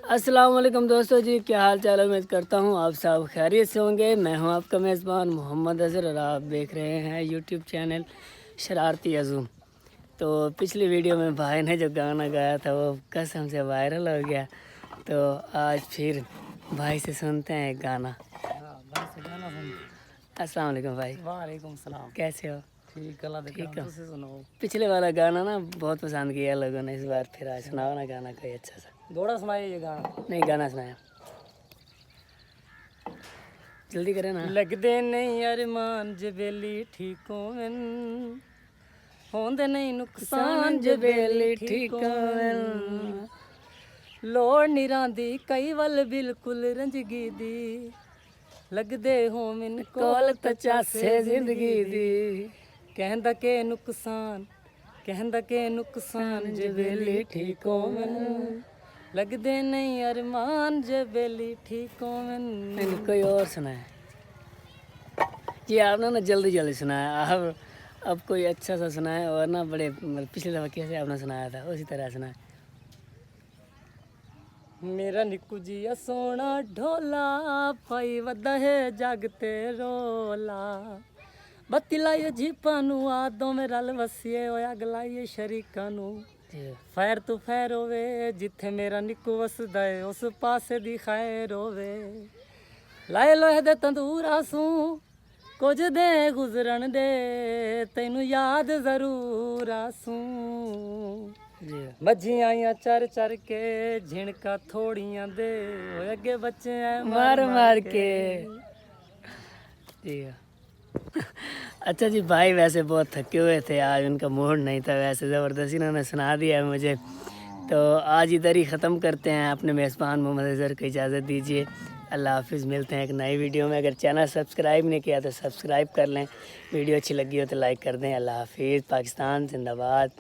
अस्सलाम वालेकुम दोस्तों जी, क्या हाल चाल है। उम्मीद करता हूँ आप सब खैरियत से होंगे। मैं हूँ आपका मेज़बान मोहम्मद अज़हर और आप देख रहे हैं यूट्यूब चैनल शरारती अज़ूम। तो पिछली वीडियो में भाई ने जो गाना गाया था वो कसम से वायरल हो गया। तो आज फिर भाई से सुनते हैं एक गाना। भाई से गाना सुनते। अस्सलाम वालेकुम भाई। वालेकुम सलाम। कैसे हो? ठीक अल्लाह दे ठीक करम। हो? तुसी सुनाओ। पिछले वाला गाना ना बहुत पसंद किया लोगों ने, इस बार फिर आज सुनाओ ना गाना कोई अच्छा सा। दौड़ा सुनाइए ये गाना। नहीं, गाना सुनाया, जल्दी करें ना। लगदे नहीं अरमान जबेली ठीक होवन, होंदे नहीं नुकसान जबेली ठीक होवन। लोड़ निरांदी कई वल बिल्कुल रंजगी दी, लगदे हो मिन कोल तचासे जिंदगी दी। कहंदा के नुकसान, कहंदा के नुकसान जबेली ठीक होवन, लगदे नहीं अरमान जबेली ठीक होवन। नहीं, कोई और सुनाए। ये आपने ना जल्दी जल्दी सुनाया। अब कोई अच्छा सा सुनाए और ना बड़े पिछले दफ़ा कैसे आपने सुनाया था उसी तरह सुनाए। मेरा निक्कू जिया सोना ढोला, पाई वदा है जागते रोला। बत्ती लाइए जीपा नू आदों में रल वसिए, होया गलाइए शरीका नू। फैर तू फैर होवे जिथे मेरा निक्कू वसदा है, उस पासे दी खैर होवे। लाए लोहे दे तंदूरा सू कुछ दे गुजरन दे, तैनू याद जरूर आसूं। मझियां आइयां चर चर के झिणका थोड़ियां दे, ओए अगे बच्चे हैं मार मार के। जी अच्छा जी, भाई वैसे बहुत थके हुए थे, आज उनका मूड नहीं था, वैसे ज़बरदस्ती इन्होंने सुना दिया है मुझे। तो आज इधर ही ख़त्म करते हैं। अपने मेज़बान मोहम्मद अज़हर को इजाज़त दीजिए। अल्लाह हाफिज़। मिलते हैं एक नई वीडियो में। अगर चैनल सब्सक्राइब नहीं किया तो सब्सक्राइब कर लें। वीडियो अच्छी लगी हो तो लाइक कर दें। अल्लाह हाफिज़। पाकिस्तान जिंदाबाद।